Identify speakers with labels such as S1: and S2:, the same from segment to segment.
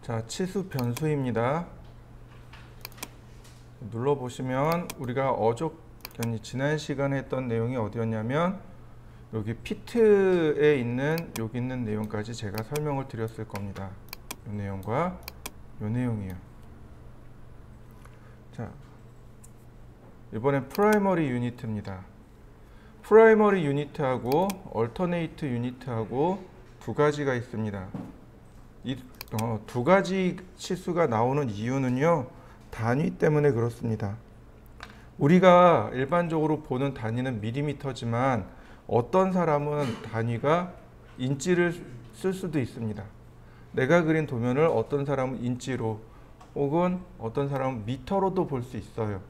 S1: 자, 치수 변수입니다. 눌러보시면 우리가 지난 시간에 했던 내용이 어디였냐면 여기 피트에 있는 여기 있는 내용까지 제가 설명을 드렸을 겁니다. 이 내용과 이 내용이에요. 자, 이번엔 프라이머리 유니트입니다. 프라이머리 유니트하고 얼터네이트 유니트하고 두 가지가 있습니다. 이 두 가지 치수가 나오는 이유는요, 단위 때문에 그렇습니다. 우리가 일반적으로 보는 단위는 밀리미터지만 어떤 사람은 단위가 인치를 쓸 수도 있습니다. 내가 그린 도면을 어떤 사람은 인치로 혹은 어떤 사람은 미터로도 볼 수 있어요.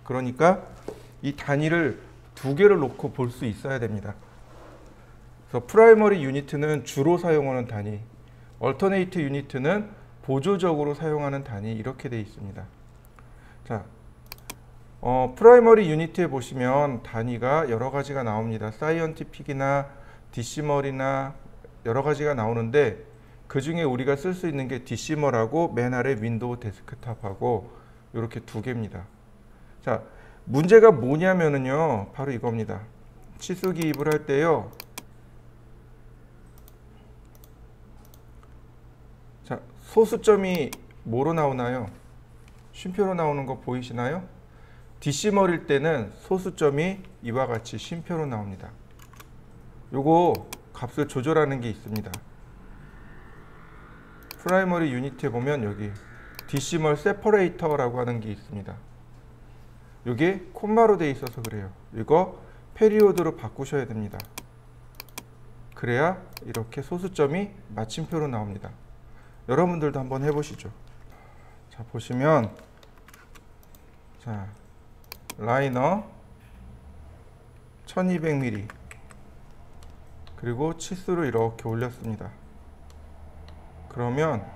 S1: 그러니까 이 단위를 두 개를 놓고 볼 수 있어야 됩니다. 그래서 프라이머리 유니트는 주로 사용하는 단위, 얼터네이트 유니트는 보조적으로 사용하는 단위, 이렇게 되어 있습니다. 자, 프라이머리 유니트에 보시면 단위가 여러 가지가 나옵니다. 사이언티픽이나 디시멀이나 여러 가지가 나오는데 그 중에 우리가 쓸 수 있는 게 디시멀하고 맨 아래 윈도우 데스크탑하고 이렇게 두 개입니다. 자, 문제가 뭐냐면은요, 바로 이겁니다. 치수 기입을 할 때요, 자, 소수점이 뭐로 나오나요? 쉼표로 나오는 거 보이시나요? 디시멀일 때는 소수점이 이와 같이 쉼표로 나옵니다. 요거 값을 조절하는 게 있습니다. 프라이머리 유니트에 보면 여기 디시멀 세퍼레이터라고 하는 게 있습니다. 이게 콤마로 되어 있어서 그래요. 이거 페리오드로 바꾸셔야 됩니다. 그래야 이렇게 소수점이 마침표로 나옵니다. 여러분들도 한번 해보시죠. 자, 보시면, 자, 라이너 1200mm 그리고 치수를 이렇게 올렸습니다. 그러면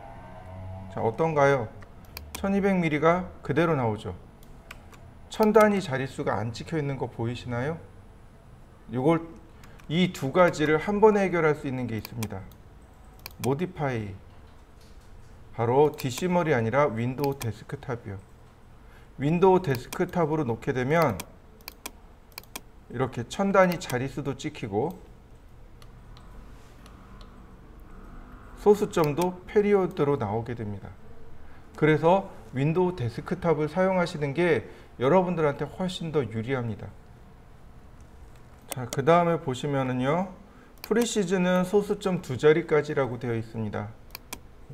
S1: 자, 어떤가요? 1200mm가 그대로 나오죠. 1000단위 자릿수가 안 찍혀 있는 거 보이시나요? 이 두 가지를 한 번에 해결할 수 있는 게 있습니다. 모디파이, 바로 디시멀이 아니라 윈도우 데스크탑이요. 윈도우 데스크탑으로 놓게 되면 이렇게 1000단위 자릿수도 찍히고 소수점도 페리오드로 나오게 됩니다. 그래서 윈도우 데스크탑을 사용하시는 게 여러분들한테 훨씬 더 유리합니다. 자, 그 다음에 보시면은요, 프리시즌은 소수점 두 자리까지라고 되어 있습니다.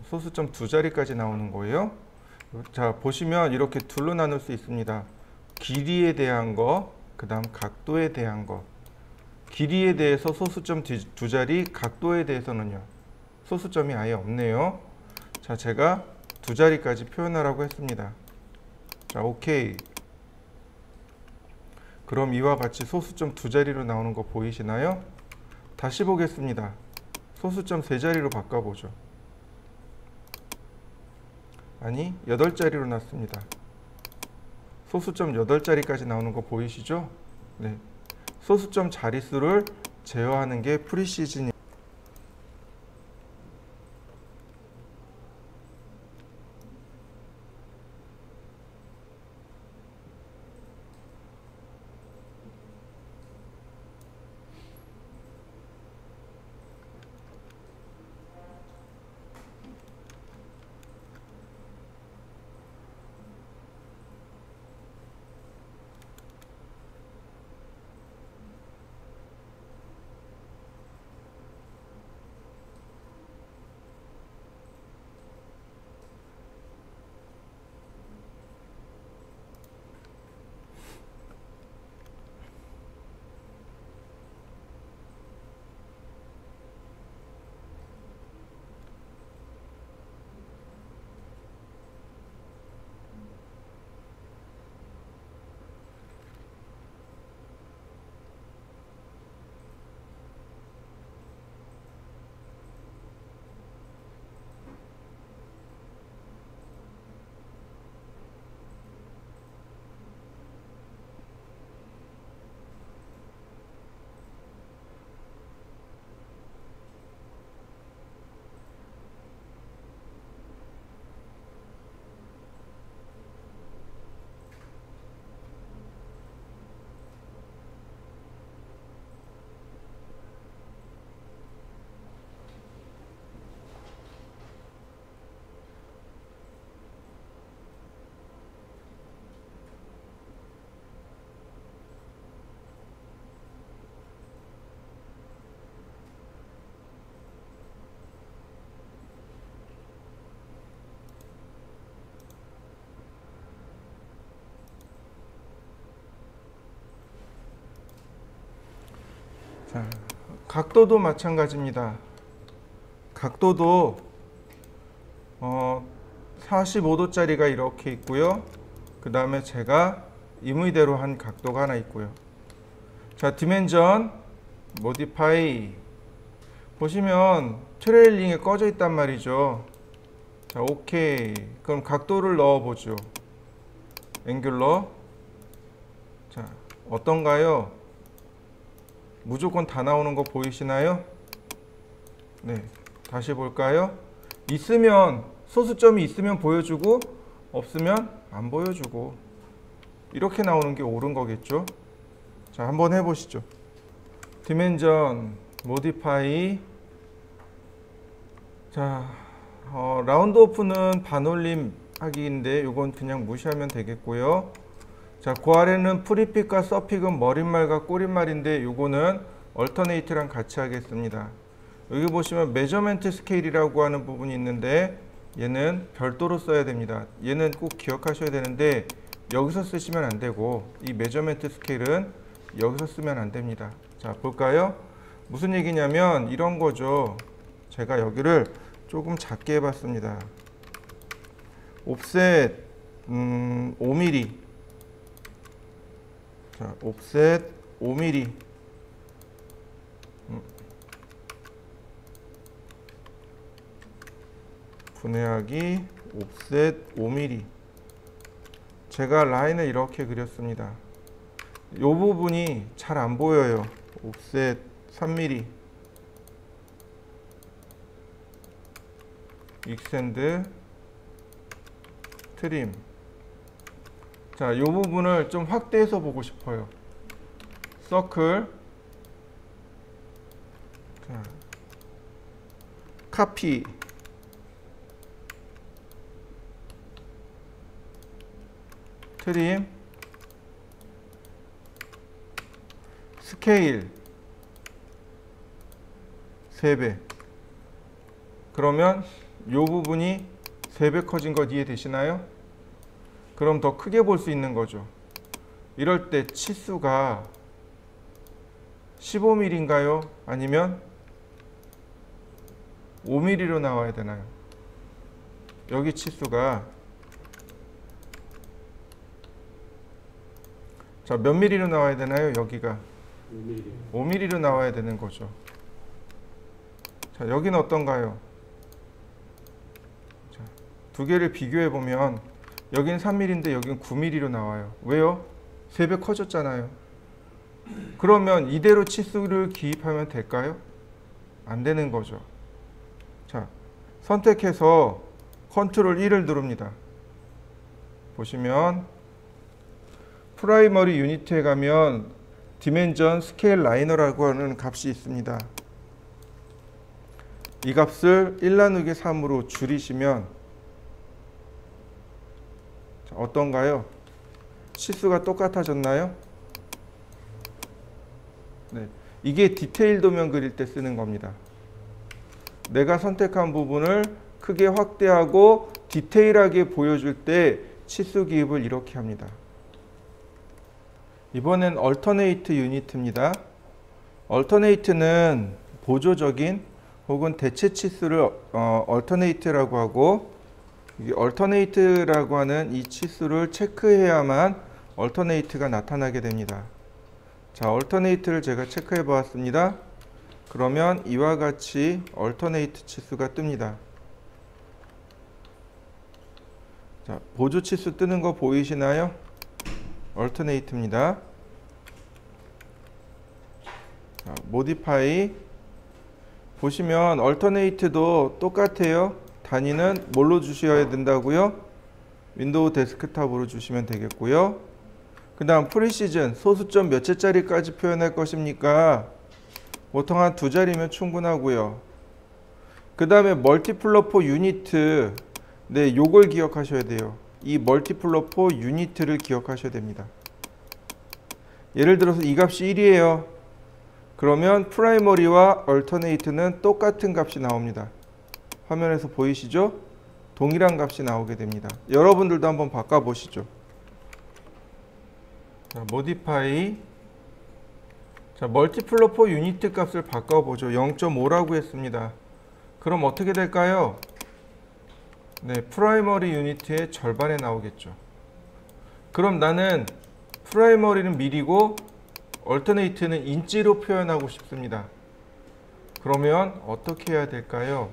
S1: 소수점 두 자리까지 나오는 거예요. 자, 보시면 이렇게 둘로 나눌 수 있습니다. 길이에 대한 거, 그 다음 각도에 대한 거. 길이에 대해서 소수점 두 자리, 각도에 대해서는요, 소수점이 아예 없네요. 자, 제가 두 자리까지 표현하라고 했습니다. 자, 오케이. 그럼 이와 같이 소수점 두 자리로 나오는 거 보이시나요? 다시 보겠습니다. 소수점 세 자리로 바꿔보죠. 아니, 8자리로 났습니다. 소수점 8자리까지 나오는 거 보이시죠? 네. 소수점 자릿수를 제어하는 게 프리시즌입니다. 자, 각도도 마찬가지입니다. 각도도 45도짜리가 이렇게 있고요. 그 다음에 제가 임의대로 한 각도가 하나 있고요. 자, 디멘전 모디파이 보시면 트레일링에 꺼져 있단 말이죠. 자, 오케이. 그럼 각도를 넣어 보죠. 앵귤러. 자, 어떤가요? 무조건 다 나오는 거 보이시나요? 네, 다시 볼까요? 있으면, 소수점이 있으면 보여주고 없으면 안 보여주고 이렇게 나오는 게 옳은 거겠죠. 자, 한번 해보시죠. 디멘전 모디파이. 자, 라운드 오프는 반올림 하기인데 이건 그냥 무시하면 되겠고요. 자, 그 아래는 프리픽과 서픽은 머릿말과 꼬릿말인데 요거는 얼터네이트랑 같이 하겠습니다. 여기 보시면 메저먼트 스케일이라고 하는 부분이 있는데 얘는 별도로 써야 됩니다. 얘는 꼭 기억하셔야 되는데 여기서 쓰시면 안 되고 이 메저먼트 스케일은 여기서 쓰면 안 됩니다. 자, 볼까요? 무슨 얘기냐면 이런 거죠. 제가 여기를 조금 작게 해봤습니다. 옵셋 5mm. 자, 옵셋 5mm. 분해하기 옵셋 5mm. 제가 라인을 이렇게 그렸습니다. 이 부분이 잘 안 보여요. 옵셋 3mm. 익센드 트림. 자, 이 부분을 좀 확대해서 보고 싶어요. 서클. 자, 카피. 트림. 스케일 3배. 그러면 이 부분이 3배 커진 것 이해되시나요? 그럼 더 크게 볼 수 있는 거죠. 이럴 때 치수가 15mm인가요? 아니면 5mm로 나와야 되나요? 여기 치수가 자, 몇 mm로 나와야 되나요? 여기가 5mm로 나와야 되는 거죠. 자, 여기는 어떤가요? 자, 두 개를 비교해 보면 여기는 3mm인데 여기는 9mm로 나와요. 왜요? 3배 커졌잖아요. 그러면 이대로 치수를 기입하면 될까요? 안 되는 거죠. 자, 선택해서 컨트롤 1을 누릅니다. 보시면 프라이머리 유니트에 가면 디멘전 스케일 라이너라고 하는 값이 있습니다. 이 값을 1 나누기 3으로 줄이시면 자, 어떤가요? 치수가 똑같아졌나요? 네, 이게 디테일 도면 그릴 때 쓰는 겁니다. 내가 선택한 부분을 크게 확대하고 디테일하게 보여줄 때 치수 기입을 이렇게 합니다. 이번엔 얼터네이트 유니트입니다. 얼터네이트는 보조적인 혹은 대체 치수를 얼터네이트라고 하고, 이 얼터네이트라고 하는 이 치수를 체크해야만 얼터네이트가 나타나게 됩니다. 자, 얼터네이트를 제가 체크해 보았습니다. 그러면 이와 같이 얼터네이트 치수가 뜹니다. 자, 보조 치수 뜨는 거 보이시나요? 얼터네이트입니다. 자, 모디파이 보시면 얼터네이트도 똑같아요. 단위는 뭘로 주셔야 된다고요? 윈도우 데스크탑으로 주시면 되겠고요. 그 다음 프리시즌, 소수점 몇 채짜리까지 표현할 것입니까? 보통 한 2자리면 충분하고요. 그 다음에 멀티플러 포 유니트, 네, 요걸 기억하셔야 돼요. 이 멀티플러 포 유니트를 기억하셔야 됩니다. 예를 들어서 이 값이 1이에요. 그러면 프라이머리와 얼터네이트는 똑같은 값이 나옵니다. 화면에서 보이시죠? 동일한 값이 나오게 됩니다. 여러분들도 한번 바꿔보시죠. 자, 모디파이 자, 멀티플러 포 유니트 값을 바꿔보죠. 0.5라고 했습니다. 그럼 어떻게 될까요? 네, 프라이머리 유니트의 절반에 나오겠죠. 그럼 나는 프라이머리는 밀이고 얼터네이트는 인치로 표현하고 싶습니다. 그러면 어떻게 해야 될까요?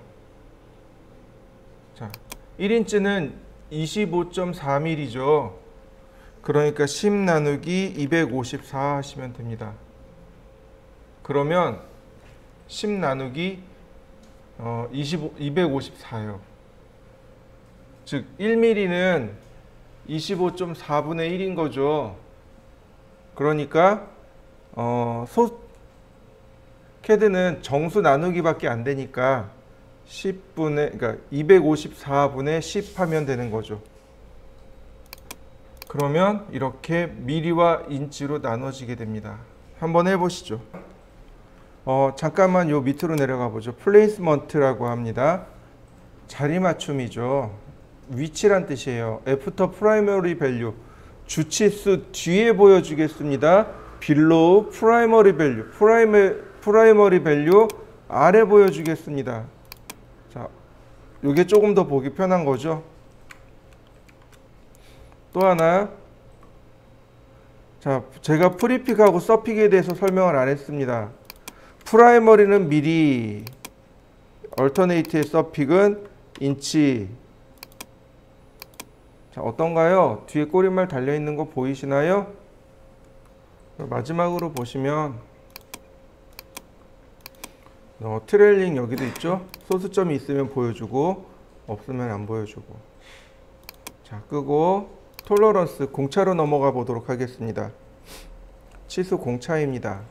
S1: 자, 1인치는 25.4mm죠. 그러니까 10 나누기 254 하시면 됩니다. 그러면 10 나누기 254요. 즉 1mm는 25.4분의 1인 거죠. 그러니까 CAD는 정수 나누기밖에 안 되니까 10분의 그러니까 254분의 10 하면 되는 거죠. 그러면 이렇게 미리와 인치로 나눠지게 됩니다. 한번 해보시죠. 잠깐만 요 밑으로 내려가 보죠. 플레이스먼트라고 합니다. 자리 맞춤이죠. 위치란 뜻이에요. 애프터 프라이머리 밸류, 주치수 뒤에 보여주겠습니다. below 프라이머리 밸류, 프라이머리 밸류 아래 보여주겠습니다. 자, 요게 조금 더 보기 편한 거죠. 또 하나, 자, 제가 프리픽하고 서픽에 대해서 설명을 안 했습니다. 프라이머리는 미리, 얼터네이트의 서픽은 인치. 자, 어떤가요? 뒤에 꼬리말 달려있는 거 보이시나요? 마지막으로 보시면 트레일링 여기도 있죠? 소수점이 있으면 보여주고 없으면 안 보여주고. 자, 끄고 톨러런스 공차로 넘어가 보도록 하겠습니다. 치수 공차입니다.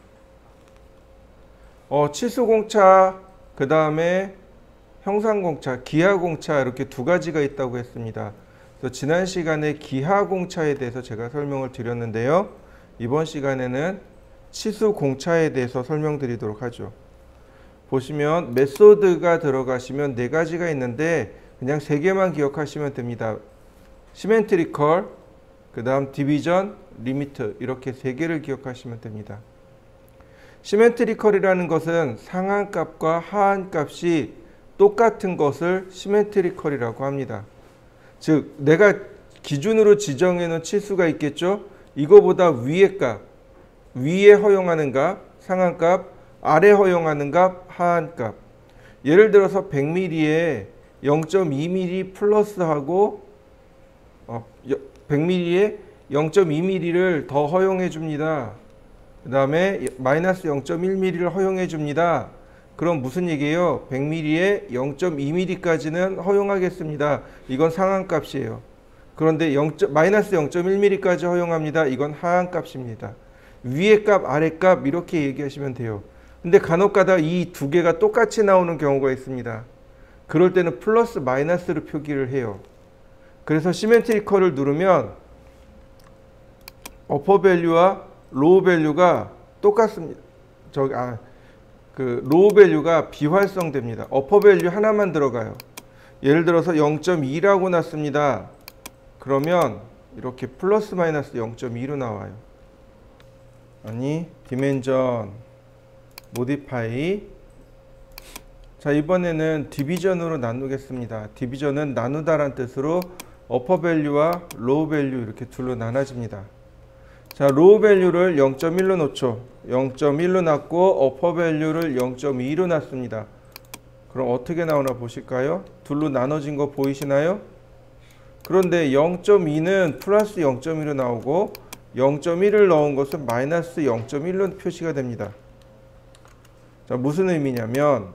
S1: 치수 공차, 그 다음에 형상 공차, 기하 공차 이렇게 두 가지가 있다고 했습니다. 그래서 지난 시간에 기하 공차에 대해서 제가 설명을 드렸는데요. 이번 시간에는 치수 공차에 대해서 설명드리도록 하죠. 보시면 메소드가 들어가시면 네 가지가 있는데 그냥 세 개만 기억하시면 됩니다. 시멘트리컬, 그 다음 디비전, 리미트 이렇게 세 개를 기억하시면 됩니다. 시멘트리컬이라는 것은 상한값과 하한값이 똑같은 것을 시멘트리컬이라고 합니다. 즉 내가 기준으로 지정해 놓은 치수가 있겠죠. 이거보다 위의 값, 위에 허용하는 값, 상한값, 아래 허용하는 값, 하한값. 예를 들어서 100mm에 0.2mm 플러스하고 100mm에 0.2mm를 더 허용해 줍니다. 그 다음에 마이너스 0.1mm를 허용해 줍니다. 그럼 무슨 얘기예요? 100mm에 0.2mm까지는 허용하겠습니다. 이건 상한값이에요. 그런데 마이너스 0.1mm까지 허용합니다. 이건 하한값입니다. 위의 값, 아래 값 이렇게 얘기하시면 돼요. 근데 간혹가다 이 두 개가 똑같이 나오는 경우가 있습니다. 그럴 때는 플러스 마이너스로 표기를 해요. 그래서 시멘트리컬을 누르면 어퍼 밸류와 로우 밸류가 똑같습니다. 로우 밸류가 비활성됩니다. 어퍼 밸류 하나만 들어가요. 예를 들어서 0.2라고 놨습니다. 그러면 이렇게 플러스 마이너스 0.2로 나와요. 아니, 디멘전 모디파이. 자, 이번에는 디비전으로 나누겠습니다. 디비전은 나누다란 뜻으로 어퍼 밸류와 로우 밸류 이렇게 둘로 나눠집니다. 자, 로우 밸류를 0.1로 놓죠. 0.1로 놨고 어퍼 밸류를 0.2로 놨습니다. 그럼 어떻게 나오나 보실까요? 둘로 나눠진 거 보이시나요? 그런데 0.2는 플러스 0.1로 나오고 0.1을 넣은 것은 마이너스 0.1로 표시가 됩니다. 자, 무슨 의미냐면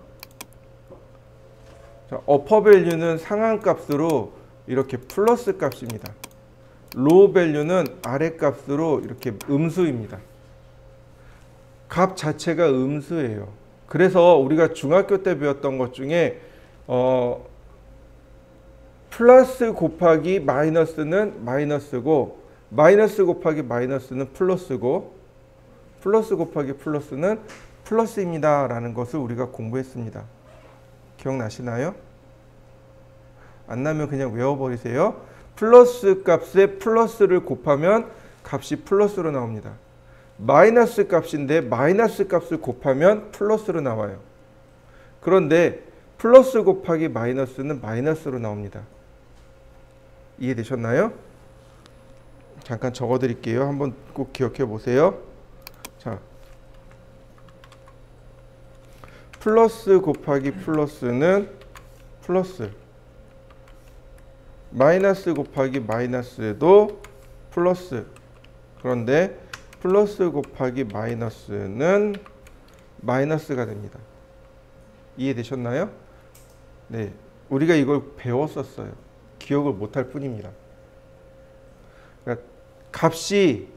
S1: 자, 어퍼 밸류는 상한값으로 이렇게 플러스 값입니다. 로우 밸류는 아래 값으로 이렇게 음수입니다. 값 자체가 음수예요. 그래서 우리가 중학교 때 배웠던 것 중에 플러스 곱하기 마이너스는 마이너스고 마이너스 곱하기 마이너스는 플러스고 플러스 곱하기 플러스는 플러스입니다 라는 것을 우리가 공부했습니다. 기억나시나요? 안 나면 그냥 외워버리세요. 플러스 값에 플러스를 곱하면 값이 플러스로 나옵니다. 마이너스 값인데 마이너스 값을 곱하면 플러스로 나와요. 그런데 플러스 곱하기 마이너스는 마이너스로 나옵니다. 이해되셨나요? 잠깐 적어 드릴게요. 한번 꼭 기억해 보세요. 자, 플러스 곱하기 플러스는 플러스, 마이너스 곱하기 마이너스도 플러스. 그런데 플러스 곱하기 마이너스는 마이너스가 됩니다. 이해되셨나요? 네, 우리가 이걸 배웠었어요. 기억을 못할 뿐입니다. 그러니까 값이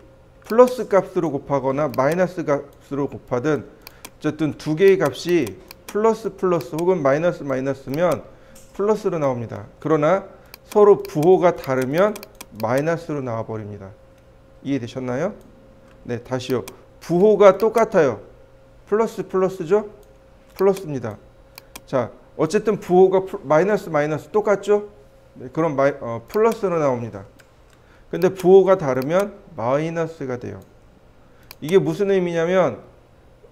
S1: 플러스 값으로 곱하거나 마이너스 값으로 곱하든 어쨌든 두 개의 값이 플러스 플러스 혹은 마이너스 마이너스면 플러스로 나옵니다. 그러나 서로 부호가 다르면 마이너스로 나와 버립니다. 이해되셨나요? 네, 다시요. 부호가 똑같아요. 플러스 플러스죠? 플러스입니다. 자, 어쨌든 부호가 마이너스 마이너스 똑같죠? 네, 그럼 플러스로 나옵니다. 근데 부호가 다르면 마이너스가 돼요. 이게 무슨 의미냐면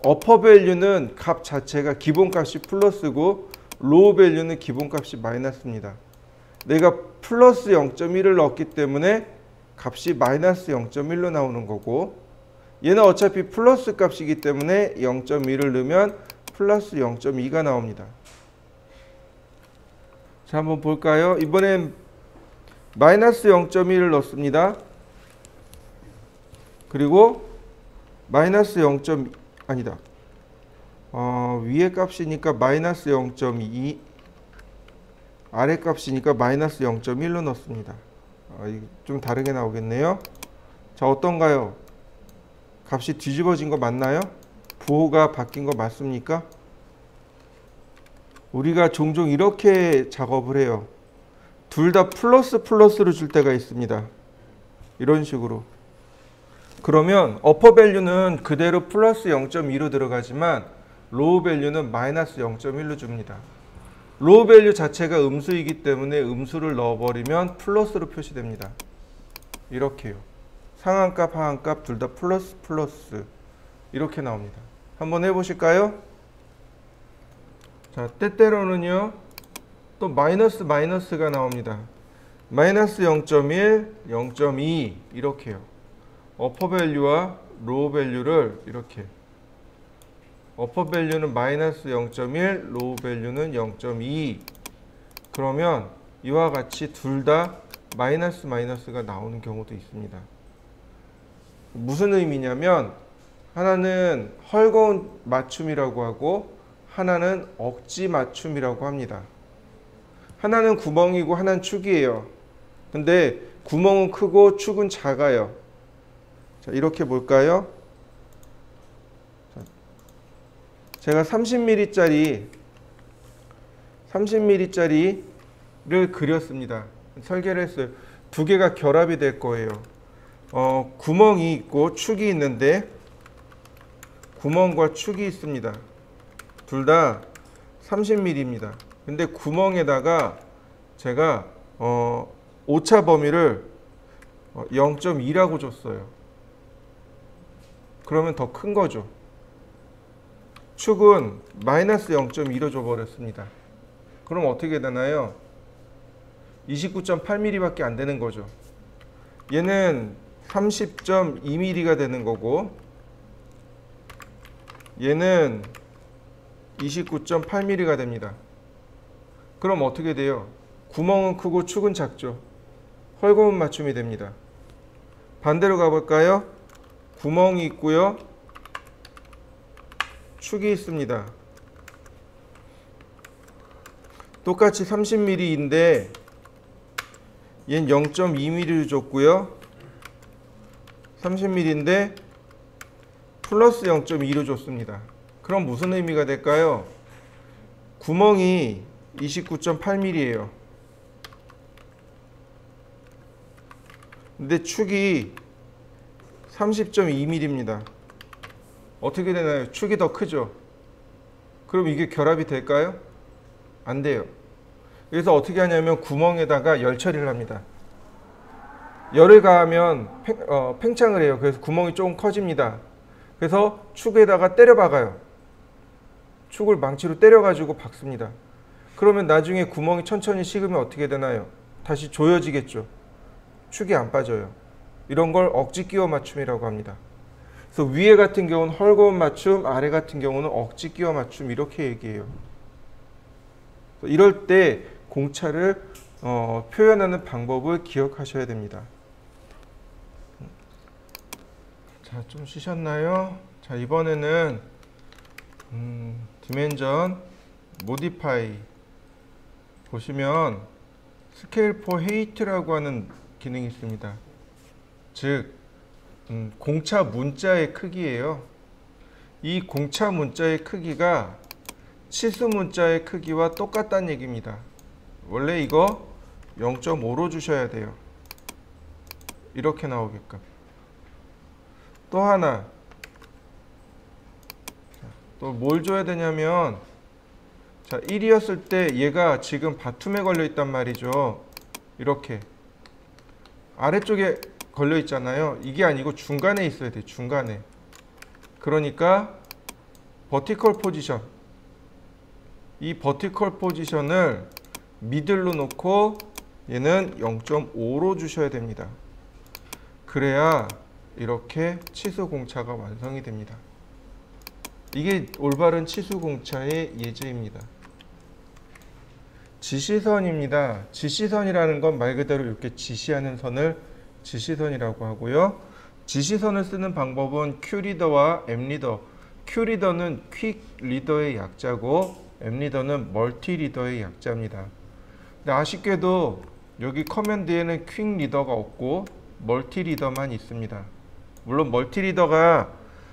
S1: 어퍼 밸류는 값 자체가 기본값이 플러스고 로우 밸류는 기본값이 마이너스입니다. 내가 플러스 0.1을 넣었기 때문에 값이 마이너스 0.1로 나오는 거고, 얘는 어차피 플러스 값이기 때문에 0.1을 넣으면 플러스 0.2가 나옵니다. 자, 한번 볼까요? 이번엔 마이너스 0.1을 넣습니다. 그리고 마이너스 0. 아니다. 위에 값이니까 마이너스 0.2, 아래 값이니까 마이너스 0.1로 넣습니다. 좀 다르게 나오겠네요. 자, 어떤가요? 값이 뒤집어진 거 맞나요? 부호가 바뀐 거 맞습니까? 우리가 종종 이렇게 작업을 해요. 둘 다 플러스 플러스로 줄 때가 있습니다. 이런 식으로. 그러면 어퍼 밸류는 그대로 플러스 0.2로 들어가지만 로우 밸류는 마이너스 0.1로 줍니다. 로우 밸류 자체가 음수이기 때문에 음수를 넣어버리면 플러스로 표시됩니다. 이렇게요. 상한값, 하한값 둘 다 플러스 플러스 이렇게 나옵니다. 한번 해보실까요? 자, 때때로는요 또 마이너스 마이너스가 나옵니다. 마이너스 0.1, 0.2 이렇게요. 어퍼 밸류와 로우 밸류를 이렇게, 어퍼 밸류는 마이너스 0.1, 로우 밸류는 0.2. 그러면 이와 같이 둘 다 마이너스 마이너스가 나오는 경우도 있습니다. 무슨 의미냐면 하나는 헐거운 맞춤이라고 하고 하나는 억지 맞춤이라고 합니다. 하나는 구멍이고 하나는 축이에요. 근데 구멍은 크고 축은 작아요. 자, 이렇게 볼까요? 자, 제가 30mm짜리를 그렸습니다. 설계를 했어요. 두 개가 결합이 될 거예요. 구멍이 있고 축이 있는데 구멍과 축이 있습니다. 둘 다 30mm입니다. 근데 구멍에다가 제가 오차 범위를 0.2라고 줬어요. 그러면 더 큰 거죠. 축은 마이너스 0.2로 줘버렸습니다. 그럼 어떻게 되나요? 29.8mm 밖에 안 되는 거죠. 얘는 30.2mm가 되는 거고 얘는 29.8mm가 됩니다. 그럼 어떻게 돼요? 구멍은 크고 축은 작죠. 헐거운 맞춤이 됩니다. 반대로 가볼까요? 구멍이 있고요. 축이 있습니다. 똑같이 30mm인데 얘는 0.2mm를 줬고요. 30mm인데 플러스 0.2로 줬습니다. 그럼 무슨 의미가 될까요? 구멍이 29.8mm예요. 근데 축이 30.2mm입니다. 어떻게 되나요? 축이 더 크죠? 그럼 이게 결합이 될까요? 안 돼요. 그래서 어떻게 하냐면 구멍에다가 열 처리를 합니다. 열을 가하면 팽창을 해요. 그래서 구멍이 조금 커집니다. 그래서 축에다가 때려 박아요. 축을 망치로 때려가지고 박습니다. 그러면 나중에 구멍이 천천히 식으면 어떻게 되나요? 다시 조여지겠죠. 축이 안 빠져요. 이런 걸 억지 끼워 맞춤이라고 합니다. 그래서 위에 같은 경우는 헐거운 맞춤, 아래 같은 경우는 억지 끼워 맞춤 이렇게 얘기해요. 이럴 때 공차를 표현하는 방법을 기억하셔야 됩니다. 자, 좀 쉬셨나요? 자, 이번에는 디멘전 모디파이 보시면 스케일 포 헤이트라고 하는 기능이 있습니다. 즉 공차 문자의 크기예요. 이 공차 문자의 크기가 치수 문자의 크기와 똑같다는 얘기입니다. 원래 이거 0.5로 주셔야 돼요. 이렇게 나오게끔. 또 하나, 또 뭘 줘야 되냐면, 자, 1이었을 때 얘가 지금 바툼에 걸려 있단 말이죠. 이렇게 아래쪽에 걸려 있잖아요. 이게 아니고 중간에 있어야 돼요. 중간에. 그러니까 버티컬 포지션, 이 버티컬 포지션을 미들로 놓고 얘는 0.5로 주셔야 됩니다. 그래야 이렇게 치수 공차가 완성이 됩니다. 이게 올바른 치수 공차의 예제입니다. 지시선입니다. 지시선이라는 건 말 그대로 이렇게 지시하는 선을 지시선이라고 하고요. 지시선을 쓰는 방법은 Q리더와 M리더. Q리더는 퀵 리더의 약자고 M리더는 멀티 리더의 약자입니다. 근데 아쉽게도 여기 커맨드에는 퀵 리더가 없고 멀티 리더만 있습니다. 물론 멀티 리더가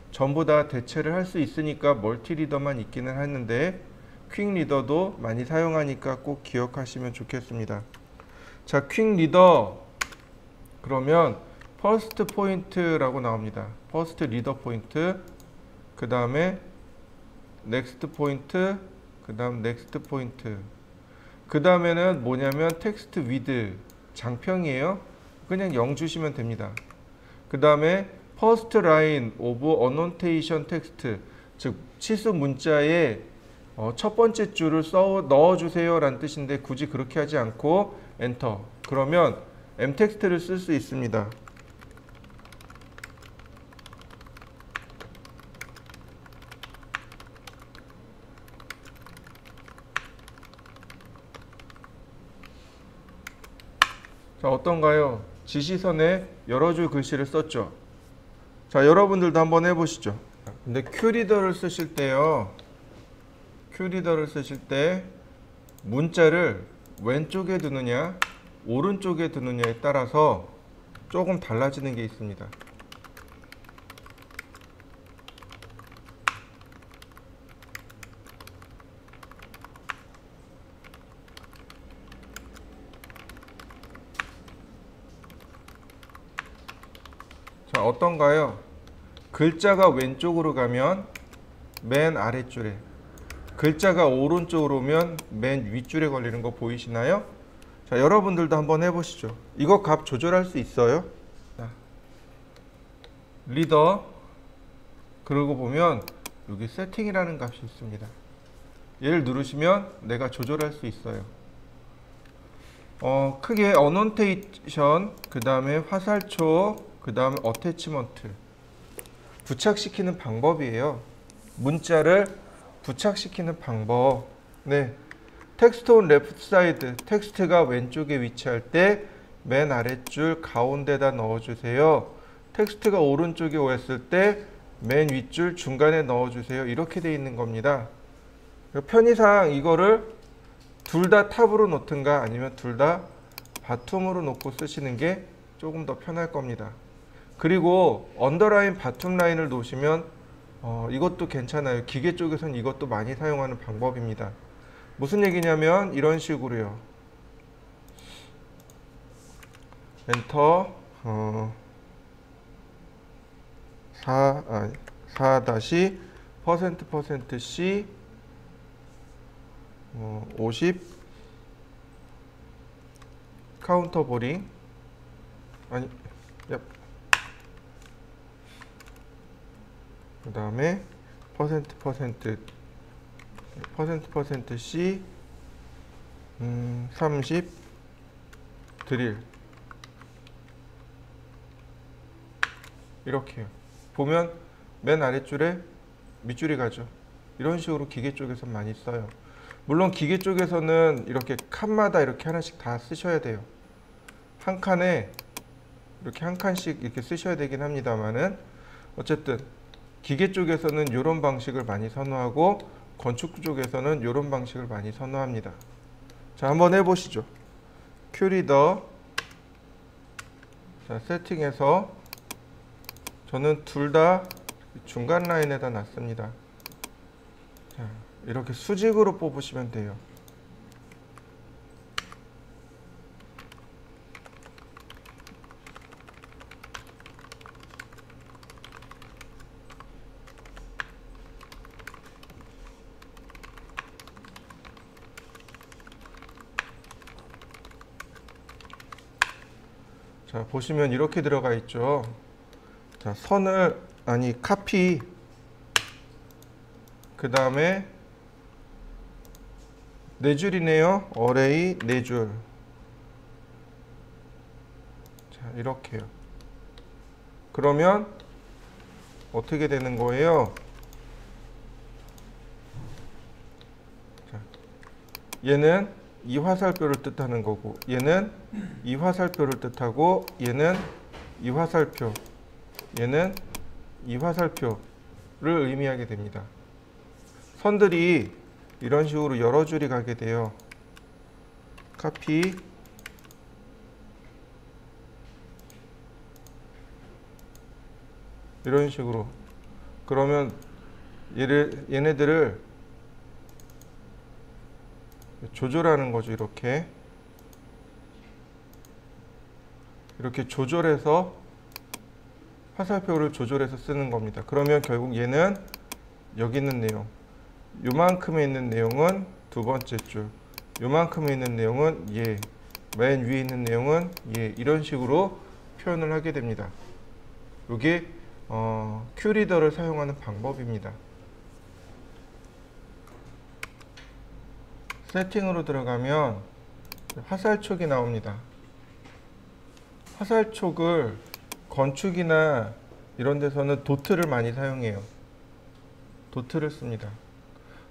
S1: 전부 다 대체를 할 수 있으니까 멀티 리더만 있기는 했는데 퀵 리더도 많이 사용하니까 꼭 기억하시면 좋겠습니다. 자, 퀵 리더 그러면 퍼스트 포인트라고 나옵니다. 퍼스트 리더 포인트, 그 다음에 넥스트 포인트, 그 다음 넥스트 포인트, 그 다음에는 뭐냐면 텍스트 위드 장평이에요. 그냥 0 주시면 됩니다. 그 다음에 퍼스트 라인 오브 어노테이션 텍스트, 즉 치수 문자에 첫 번째 줄을 넣어주세요 라는 뜻인데 굳이 그렇게 하지 않고 엔터, 그러면 M 텍스트를 쓸 수 있습니다. 자, 어떤가요? 지시선에 여러 줄 글씨를 썼죠. 자, 여러분들도 한번 해보시죠. 근데 Q리더를 쓰실 때요, Q리더를 쓰실 때 문자를 왼쪽에 두느냐 오른쪽에 두느냐에 따라서 조금 달라지는 게 있습니다. 자, 어떤가요? 글자가 왼쪽으로 가면 맨 아랫줄에, 글자가 오른쪽으로 오면 맨 윗줄에 걸리는 거 보이시나요? 자, 여러분들도 한번 해보시죠. 이거 값 조절할 수 있어요. 자, 리더, 그러고 보면 여기 세팅이라는 값이 있습니다. 얘를 누르시면 내가 조절할 수 있어요. 크게 어노테이션, 그 다음에 화살초, 그 다음에 어태치먼트, 부착시키는 방법이에요. 문자를 부착시키는 방법. 네, 텍스트 온 레프트 사이드, 텍스트가 왼쪽에 위치할 때 맨 아랫줄 가운데다 넣어주세요. 텍스트가 오른쪽에 왔을 때 맨 윗줄 중간에 넣어주세요. 이렇게 돼 있는 겁니다. 편의상 이거를 둘 다 탑으로 놓든가 아니면 둘 다 바텀으로 놓고 쓰시는 게 조금 더 편할 겁니다. 그리고 언더라인 바텀 라인을 놓으시면 이것도 괜찮아요. 기계 쪽에서는 이것도 많이 사용하는 방법입니다. 무슨 얘기냐면 이런 식으로요. 엔터 4-%%C 50 카운터 보링, 아니, 그 다음에 퍼센트 C 30 드릴 이렇게요. 보면 맨 아랫줄에 밑줄이 가죠. 이런 식으로 기계 쪽에서 많이 써요. 물론 기계 쪽에서는 이렇게 칸마다 이렇게 하나씩 다 쓰셔야 돼요. 한 칸에 이렇게 한 칸씩 이렇게 쓰셔야 되긴 합니다만은 어쨌든 기계 쪽에서는 이런 방식을 많이 선호하고 건축 쪽에서는 이런 방식을 많이 선호합니다. 자, 한번 해보시죠. 큐리더 자, 세팅해서 저는 둘 다 중간 라인에다 놨습니다. 자, 이렇게 수직으로 뽑으시면 돼요. 자, 보시면 이렇게 들어가 있죠. 자, 카피 그 다음에 4줄이네요. 어레이 4줄. 자, 이렇게요. 그러면 어떻게 되는 거예요? 자, 얘는 이 화살표를 뜻하는 거고, 얘는 이 화살표를 뜻하고, 얘는 이 화살표, 얘는 이 화살표를 의미하게 됩니다. 선들이 이런 식으로 여러 줄이 가게 돼요. 카피 이런 식으로. 그러면 얘네들을 조절하는 거죠. 이렇게 조절해서 화살표를 조절해서 쓰는 겁니다. 그러면 결국 얘는 여기 있는 내용, 요만큼에 있는 내용은 두 번째 줄, 요만큼에 있는 내용은 얘, 맨 위에 있는 내용은 얘, 이런 식으로 표현을 하게 됩니다. 이게 큐리더를 사용하는 방법입니다. 세팅으로 들어가면 화살촉이 나옵니다. 화살촉을 건축이나 이런 데서는 도트를 많이 사용해요. 도트를 씁니다.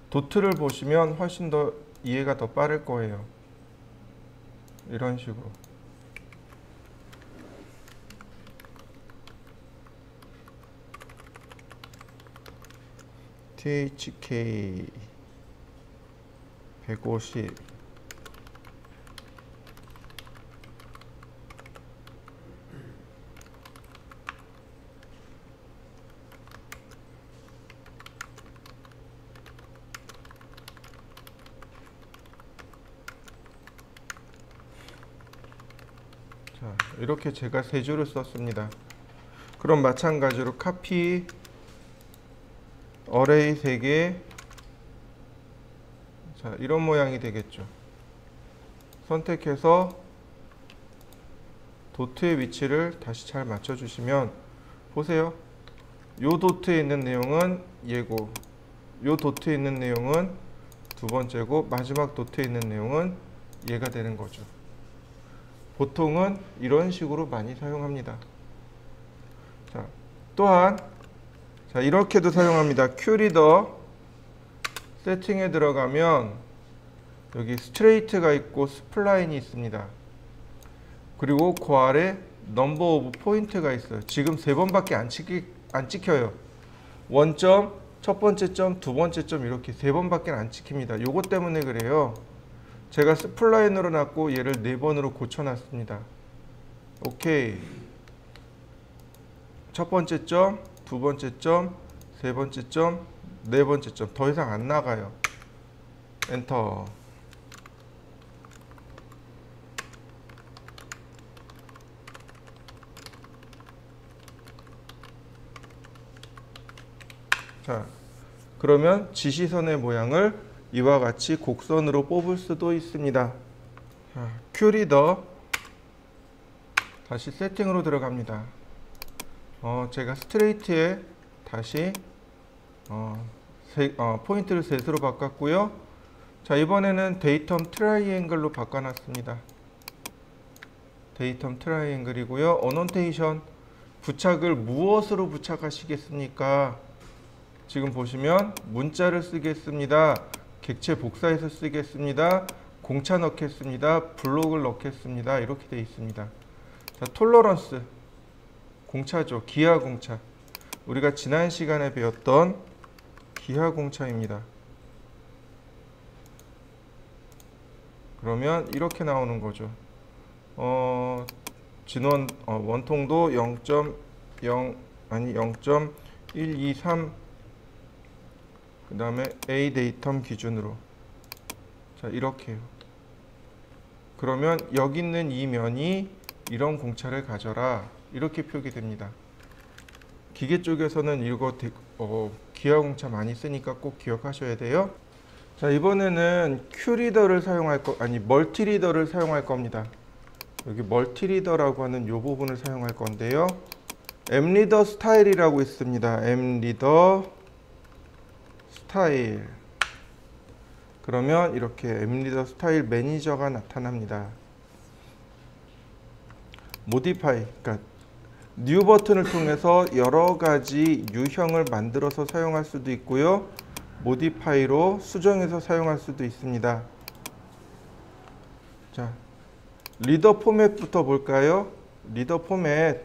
S1: 도트를 보시면 훨씬 더 이해가 더 빠를 거예요. 이런 식으로. THK 150 자, 이렇게 제가 3줄을 썼습니다. 그럼 마찬가지로 카피 어레이 3개, 자, 이런 모양이 되겠죠. 선택해서 도트의 위치를 다시 잘 맞춰주시면 보세요. 요 도트에 있는 내용은 얘고, 요 도트에 있는 내용은 두 번째고, 마지막 도트에 있는 내용은 얘가 되는 거죠. 보통은 이런 식으로 많이 사용합니다. 자, 또한 자, 이렇게도 사용합니다. 큐리더 세팅에 들어가면 여기 스트레이트가 있고 스플라인이 있습니다. 그리고 그 아래 넘버 오브 포인트가 있어요. 지금 3번밖에 안 찍혀요. 원점, 첫 번째 점, 두 번째 점 이렇게 3번밖에 안 찍힙니다. 요것 때문에 그래요. 제가 스플라인으로 놨고 얘를 4번으로 고쳐놨습니다. 오케이. 첫 번째 점, 두 번째 점, 세 번째 점, 네 번째 점. 더 이상 안 나가요. 엔터. 자, 그러면 지시선의 모양을 이와 같이 곡선으로 뽑을 수도 있습니다. 자, 큐리더 다시 세팅으로 들어갑니다. 제가 스트레이트에 다시 포인트를 셋으로 바꿨고요. 자, 이번에는 데이텀 트라이앵글로 바꿔놨습니다. 데이텀 트라이앵글이고요. 어노테이션, 부착을 무엇으로 부착하시겠습니까? 지금 보시면 문자를 쓰겠습니다. 객체 복사해서 쓰겠습니다. 공차 넣겠습니다. 블록을 넣겠습니다. 이렇게 되어 있습니다. 자, 톨러런스, 공차죠. 기하 공차. 우리가 지난 시간에 배웠던 기하 공차입니다. 그러면 이렇게 나오는 거죠. 진원 원통도 0.123, 그 다음에 A 데이텀 기준으로, 자, 이렇게요. 그러면 여기 있는 이 면이 이런 공차를 가져라, 이렇게 표기됩니다. 기계 쪽에서는 이거 기하 공차 많이 쓰니까 꼭 기억하셔야 돼요. 자, 이번에는 큐리더를 멀티리더를 사용할 겁니다. 여기 멀티리더라고 하는 이 부분을 사용할 건데요. 엠리더 스타일이라고 있습니다. 엠리더 스타일. 그러면 이렇게 엠리더 스타일 매니저가 나타납니다. 모디파이, 그러니까 뉴 버튼을 통해서 여러 가지 유형을 만들어서 사용할 수도 있고요. 모디파이로 수정해서 사용할 수도 있습니다. 자, 리더 포맷부터 볼까요? 리더 포맷,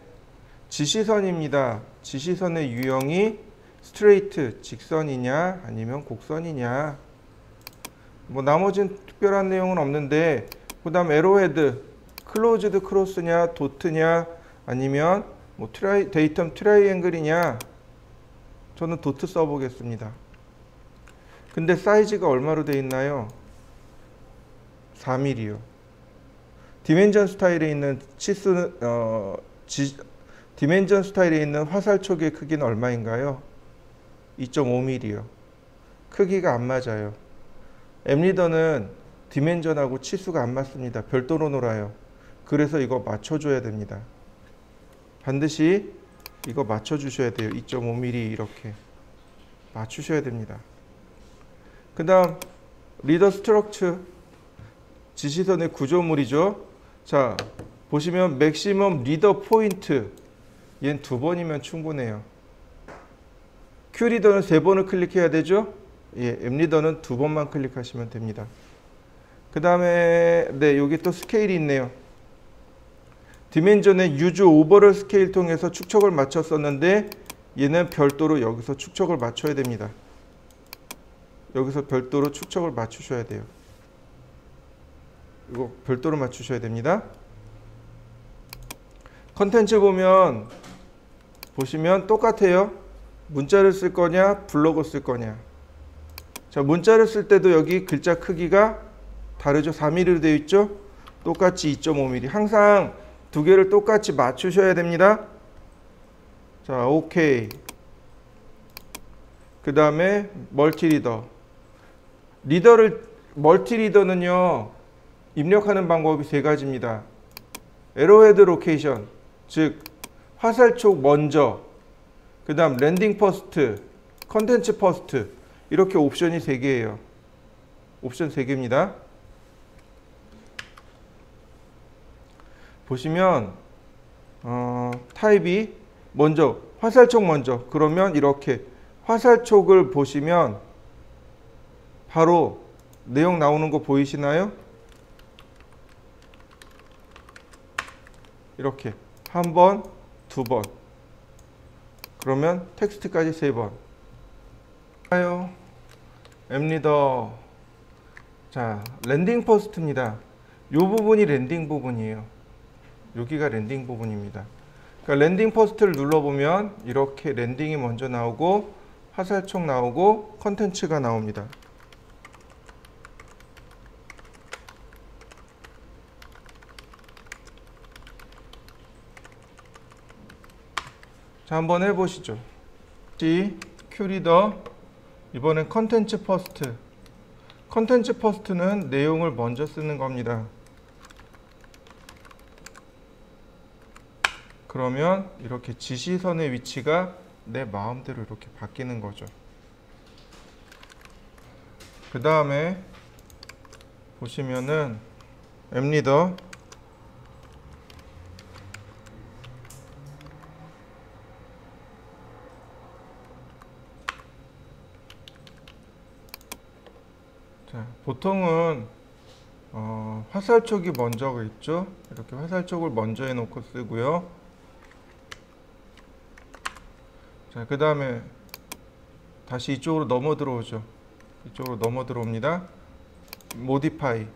S1: 지시선입니다. 지시선의 유형이 스트레이트, 직선이냐 아니면 곡선이냐. 뭐 나머지는 특별한 내용은 없는데, 그 다음 에로헤드, 클로즈드 크로스냐 도트냐 아니면 뭐 데이텀 트라이앵글이냐. 저는 도트 써보겠습니다. 근데 사이즈가 얼마로 되어 있나요? 4mm요. 디멘전 스타일에 있는 디멘전 스타일에 있는 화살촉의 크기는 얼마인가요? 2.5mm요. 크기가 안 맞아요. 엠리더는 디멘전하고 치수가 안 맞습니다. 별도로 놀아요. 그래서 이거 맞춰줘야 됩니다. 반드시 이거 맞춰주셔야 돼요. 2.5mm 이렇게 맞추셔야 됩니다. 그 다음 리더 스트럭처, 지시선의 구조물이죠. 자, 보시면 맥시멈 리더 포인트, 얘는 2번이면 충분해요. 큐리더는 3번을 클릭해야 되죠. 예, 엠리더는 2번만 클릭하시면 됩니다. 그 다음에 여기 또 스케일이 있네요. 디멘전의 유즈 오버럴 스케일 통해서 축척을 맞췄었는데, 얘는 별도로 여기서 축척을 맞춰야 됩니다. 여기서 별도로 축척을 맞추셔야 돼요. 이거 별도로 맞추셔야 됩니다. 컨텐츠 보시면 똑같아요. 문자를 쓸 거냐 블록을 쓸 거냐. 자, 문자를 쓸 때도 여기 글자 크기가 다르죠. 4mm로 되어 있죠. 똑같이 2.5mm. 항상 두 개를 똑같이 맞추셔야 됩니다. 자, 오케이. 그 다음에 멀티리더. 멀티리더는요, 입력하는 방법이 3가지입니다. 에로헤드 로케이션, 즉 화살촉 먼저, 그 다음 랜딩 퍼스트, 컨텐츠 퍼스트, 이렇게 옵션이 3개예요. 옵션 3개입니다. 보시면 타입이 먼저, 화살촉 먼저. 그러면 이렇게 화살촉을 보시면 바로 내용 나오는 거 보이시나요? 이렇게 1번, 2번. 그러면 텍스트까지 3번. 엠리더. 자, 랜딩 퍼스트입니다. 이 부분이 랜딩 부분이에요. 여기가 랜딩 부분입니다. 그러니까 랜딩 퍼스트를 눌러보면 이렇게 랜딩이 먼저 나오고, 화살촉 나오고, 컨텐츠가 나옵니다. 자, 한번 해보시죠. 큐리더. 이번엔 컨텐츠 퍼스트. 컨텐츠 퍼스트는 내용을 먼저 쓰는 겁니다. 그러면 이렇게 지시선의 위치가 내 마음대로 이렇게 바뀌는 거죠. 그 다음에 보시면은 앱리더 자, 보통은 화살촉이 먼저 있죠. 이렇게 화살촉을 먼저 해놓고 쓰고요. 자, 그 다음에 다시 이쪽으로 넘어 들어오죠. 이쪽으로 넘어 들어옵니다. 모디파이.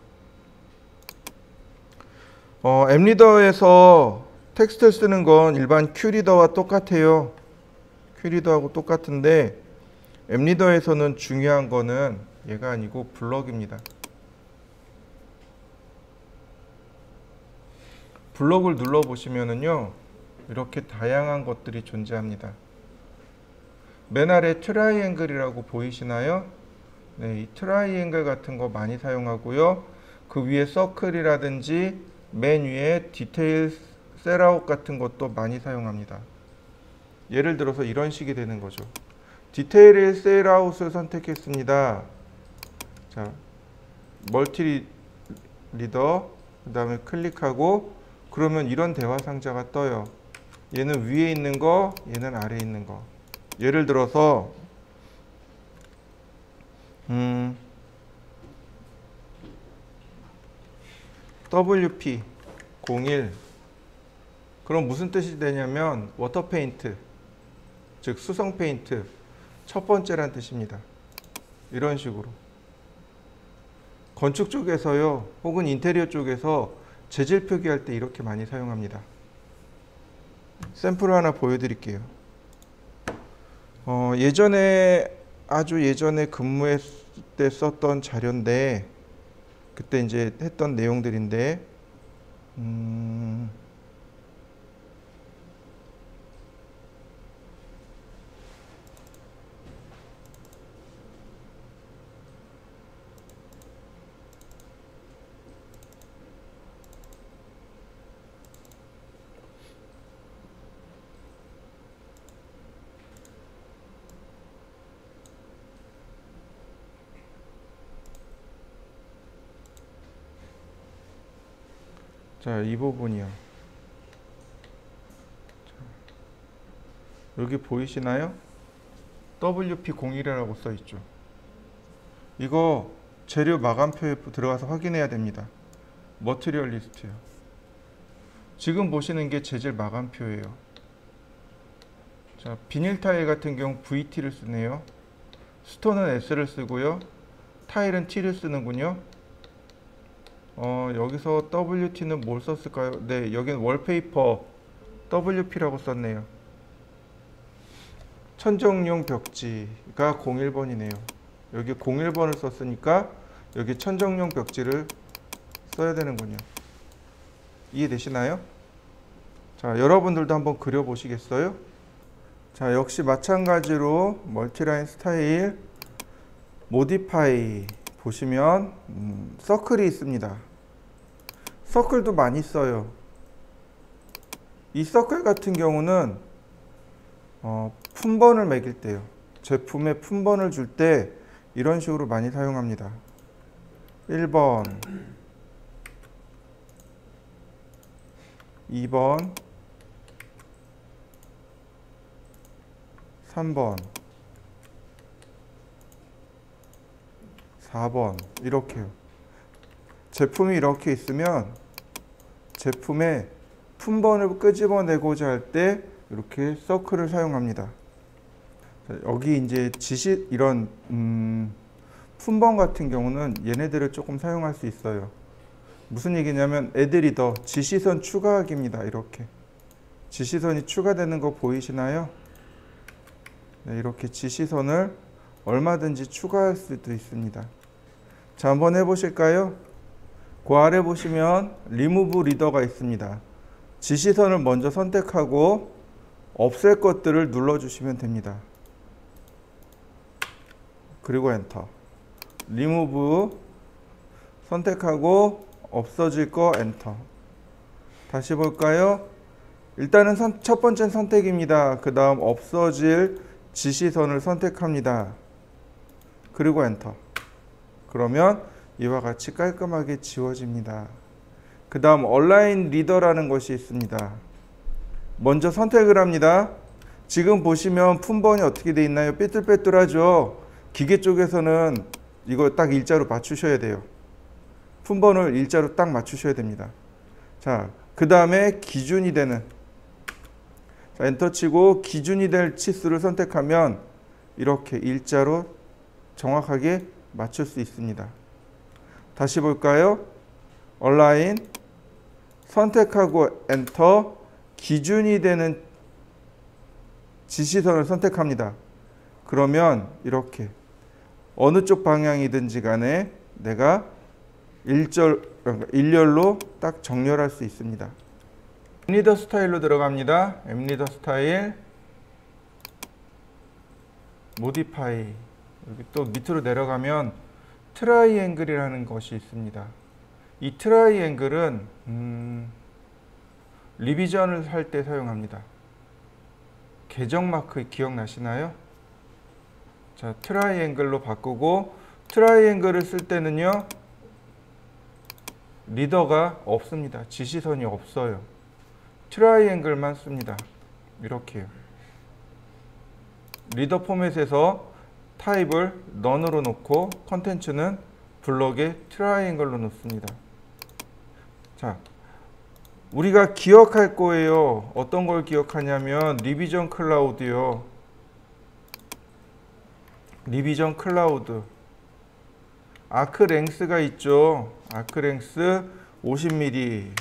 S1: 앱리더에서 텍스트를 쓰는 건 일반 큐리더와 똑같아요. 큐리더하고 똑같은데 앱리더에서는 중요한 거는 얘가 아니고 블럭입니다. 블럭을 눌러 보시면은요, 이렇게 다양한 것들이 존재합니다. 맨 아래 트라이앵글이라고 보이시나요? 네, 이 트라이앵글 같은 거 많이 사용하고요. 그 위에 서클이라든지 맨 위에 디테일 셀아웃 같은 것도 많이 사용합니다. 예를 들어서 이런 식이 되는 거죠. 디테일 셀아웃을 선택했습니다. 자, 멀티 리더, 그 다음에 클릭하고 그러면 이런 대화 상자가 떠요. 얘는 위에 있는 거, 얘는 아래에 있는 거. 예를 들어서 WP01 그럼 무슨 뜻이 되냐면 워터 페인트, 즉 수성 페인트 첫 번째란 뜻입니다. 이런 식으로 건축 쪽에서요, 혹은 인테리어 쪽에서 재질 표기할 때 이렇게 많이 사용합니다. 샘플을 하나 보여드릴게요. 예전에 아주 예전에 근무했을 때 썼던 자료인데 그때 이제 했던 내용들인데 자, 이 부분이요. 여기 보이시나요? WP01이라고 써 있죠. 이거 재료 마감표에 들어가서 확인해야 됩니다. 머티리얼 리스트요. 지금 보시는 게 재질 마감표예요. 자, 비닐 타일 같은 경우 VT를 쓰네요. 스톤은 S를 쓰고요. 타일은 T를 쓰는군요. 여기서 WT는 뭘 썼을까요? 네, 여기는 월페이퍼 WP라고 썼네요. 천정용 벽지가 01번이네요. 여기 01번을 썼으니까 여기 천정용 벽지를 써야 되는군요. 이해되시나요? 자, 여러분들도 한번 그려보시겠어요? 자, 역시 마찬가지로 멀티라인 스타일 모디파이 보시면 서클이 있습니다. 서클도 많이 써요. 이 서클 같은 경우는 품번을 매길 때요. 제품에 품번을 줄 때 이런 식으로 많이 사용합니다. 1번, 2번, 3번, 4번 이렇게요. 제품이 이렇게 있으면 제품에 품번을 끄집어내고자 할 때 이렇게 서클을 사용합니다. 여기 이제 이런 품번 같은 경우는 얘네들을 조금 사용할 수 있어요. 무슨 얘기냐면 애들이 더 지시선 추가하기입니다. 이렇게 지시선이 추가되는 거 보이시나요? 네, 이렇게 지시선을 얼마든지 추가할 수도 있습니다. 자, 한번 해보실까요? 그 아래 보시면 리무브 리더가 있습니다. 지시선을 먼저 선택하고 없앨 것들을 눌러주시면 됩니다. 그리고 엔터. 리무브 선택하고 없어질 거 엔터. 다시 볼까요? 일단은 첫 번째는 선택입니다. 그 다음 없어질 지시선을 선택합니다. 그리고 엔터. 그러면 이와 같이 깔끔하게 지워집니다. 그 다음 얼라인 리더라는 것이 있습니다. 먼저 선택을 합니다. 지금 보시면 품번이 어떻게 되어 있나요? 삐뚤빼뚤하죠. 기계 쪽에서는 이거 딱 일자로 맞추셔야 돼요. 품번을 일자로 딱 맞추셔야 됩니다. 자, 그 다음에 기준이 되는, 자, 엔터 치고 기준이 될 치수를 선택하면 이렇게 일자로 정확하게 맞출 수 있습니다. 다시 볼까요? 얼라인, 선택하고 엔터, 기준이 되는 지시선을 선택합니다. 그러면 이렇게 어느 쪽 방향이든지 간에 내가 일렬로 딱 정렬할 수 있습니다. 앱리더 스타일로 들어갑니다. 앱리더 스타일, 모디파이. 여기 또 밑으로 내려가면 트라이앵글이라는 것이 있습니다. 이 트라이앵글은 리비전을 할 때 사용합니다. 계정 마크 기억나시나요? 자, 트라이앵글로 바꾸고, 트라이앵글을 쓸 때는요 리더가 없습니다. 지시선이 없어요. 트라이앵글만 씁니다. 이렇게요. 리더 포맷에서 타입을 none으로 놓고 컨텐츠는 블록에 트라이앵글로 놓습니다. 자, 우리가 기억할 거예요. 어떤 걸 기억하냐면 리비전 클라우드요. 리비전 클라우드. 아크 랭스가 있죠. 아크 랭스 50mm.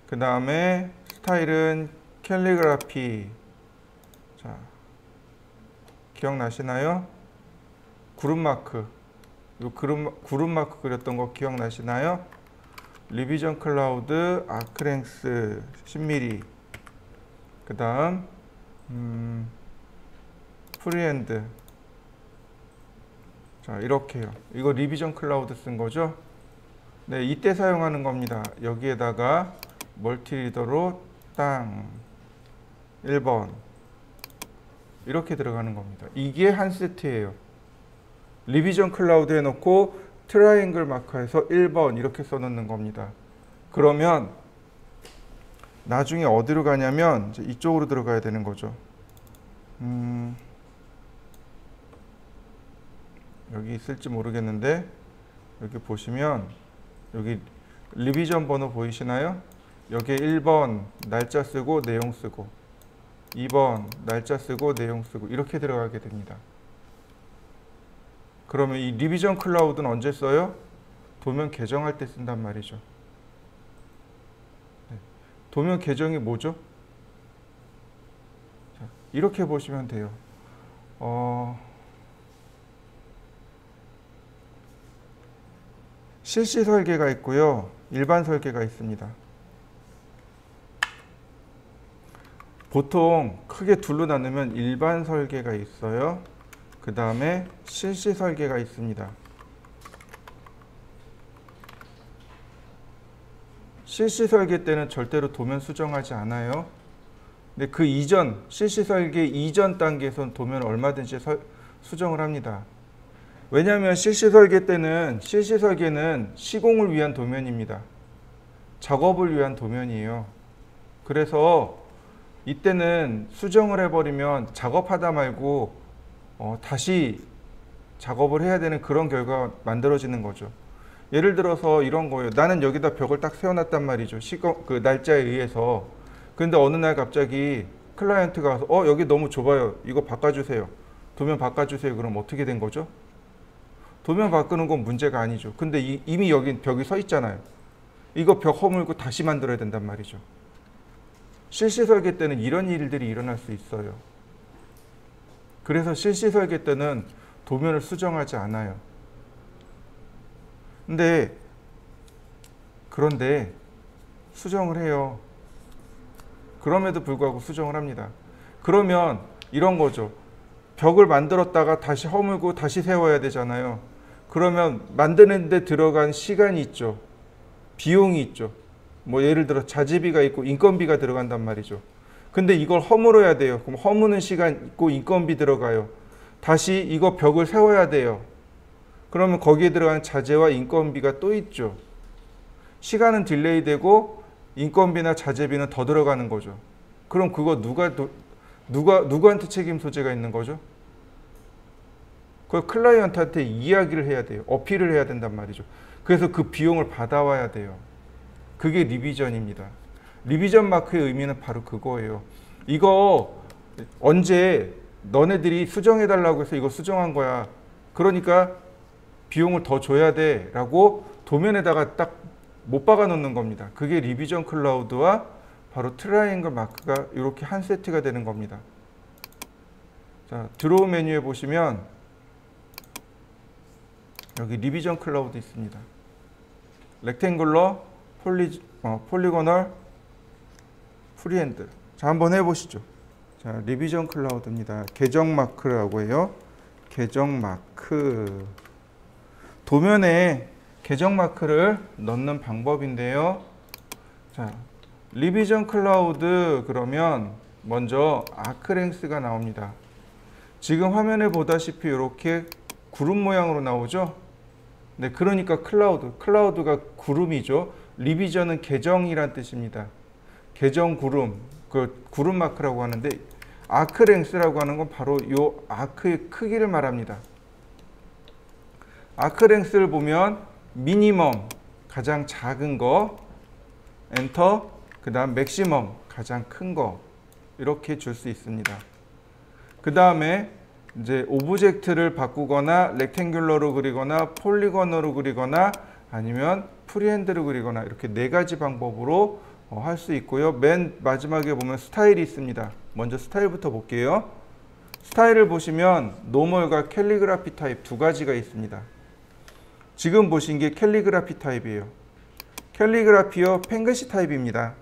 S1: 그 다음에 스타일은 캘리그라피. 자, 기억나시나요? 그룹 마크. 요 그룹 마크 그렸던 거 기억나시나요? 리비전 클라우드 아크 랭스 10mm. 그 다음 프리핸드. 자, 이렇게요. 이거 리비전 클라우드 쓴 거죠. 네, 이때 사용하는 겁니다. 여기에다가 멀티리더로 땅 1번 이렇게 들어가는 겁니다. 이게 한 세트예요. 리비전 클라우드 해놓고 트라이앵글 마커에서 1번 이렇게 써놓는 겁니다. 그러면 나중에 어디로 가냐면 이제 이쪽으로 들어가야 되는 거죠. 여기 있을지 모르겠는데 여기 보시면 여기 리비전 번호 보이시나요? 여기에 1번 날짜 쓰고 내용 쓰고 2번 날짜 쓰고 내용 쓰고 이렇게 들어가게 됩니다. 그러면 이 리비전 클라우드는 언제 써요? 도면 계정할 때 쓴단 말이죠. 네. 도면 계정이 뭐죠? 자, 이렇게 보시면 돼요. 실시 설계가 있고요. 일반 설계가 있습니다. 보통 크게 둘로 나누면 일반 설계가 있어요. 그 다음에 실시 설계가 있습니다. 실시 설계 때는 절대로 도면 수정하지 않아요. 근데 그 이전, 실시 설계 이전 단계에서는 도면을 얼마든지 수정을 합니다. 왜냐하면 실시 설계 때는 실시 설계는 시공을 위한 도면입니다. 작업을 위한 도면이에요. 그래서 이때는 수정을 해버리면 작업하다 말고 다시 작업을 해야 되는 그런 결과가 만들어지는 거죠. 예를 들어서 이런 거예요. 나는 여기다 벽을 딱 세워놨단 말이죠. 그 날짜에 의해서. 근데 어느 날 갑자기 클라이언트가 와서 여기 너무 좁아요. 이거 바꿔주세요. 도면 바꿔주세요. 그럼 어떻게 된 거죠? 도면 바꾸는 건 문제가 아니죠. 근데 이미 여기 벽이 서 있잖아요. 이거 벽 허물고 다시 만들어야 된단 말이죠. 실시 설계 때는 이런 일들이 일어날 수 있어요. 그래서 실시 설계 때는 도면을 수정하지 않아요. 그런데 수정을 해요. 그럼에도 불구하고 수정을 합니다. 그러면 이런 거죠. 벽을 만들었다가 다시 허물고 다시 세워야 되잖아요. 그러면 만드는 데 들어간 시간이 있죠. 비용이 있죠. 뭐 예를 들어 자재비가 있고 인건비가 들어간단 말이죠. 근데 이걸 허물어야 돼요. 그럼 허무는 시간 있고 인건비 들어가요. 다시 이거 벽을 세워야 돼요. 그러면 거기에 들어가는 자재와 인건비가 또 있죠. 시간은 딜레이 되고 인건비나 자재비는 더 들어가는 거죠. 그럼 그거 누구한테 책임 소재가 있는 거죠? 그걸 클라이언트한테 이야기를 해야 돼요. 어필을 해야 된단 말이죠. 그래서 그 비용을 받아와야 돼요. 그게 리비전입니다. 리비전 마크의 의미는 바로 그거예요. 이거 언제 너네들이 수정해달라고 해서 이거 수정한 거야. 그러니까 비용을 더 줘야 돼 라고 도면에다가 딱 못 박아 놓는 겁니다. 그게 리비전 클라우드와 바로 트라이앵글 마크가 이렇게 한 세트가 되는 겁니다. 자, 드로우 메뉴에 보시면 여기 리비전 클라우드 있습니다. 렉탱글러, 폴리고널, 프리핸드. 자, 한번 해보시죠. 자, 리비전 클라우드입니다. 계정 마크라고 해요. 계정 마크. 도면에 계정 마크를 넣는 방법인데요. 자, 리비전 클라우드 그러면 먼저 아크랭스가 나옵니다. 지금 화면에 보다시피 이렇게 구름 모양으로 나오죠. 네, 그러니까 클라우드가 구름이죠. 리비전은 계정이란 뜻입니다. 계정 구름, 그 구름 마크라고 하는데 아크랭스라고 하는 건 바로 이 아크의 크기를 말합니다. 아크랭스를 보면 미니멈 가장 작은 거, 엔터, 그 다음 맥시멈 가장 큰 거 이렇게 줄 수 있습니다. 그 다음에 이제 오브젝트를 바꾸거나 렉탱귤러로 그리거나 폴리건으로 그리거나 아니면 프리핸드로 그리거나 이렇게 네 가지 방법으로 할 수 있고요. 맨 마지막에 보면 스타일이 있습니다. 먼저 스타일부터 볼게요. 스타일을 보시면 노멀과 캘리그라피 타입 두 가지가 있습니다. 지금 보신 게 캘리그라피 타입이에요. 캘리그라피어 펭그시 타입입니다.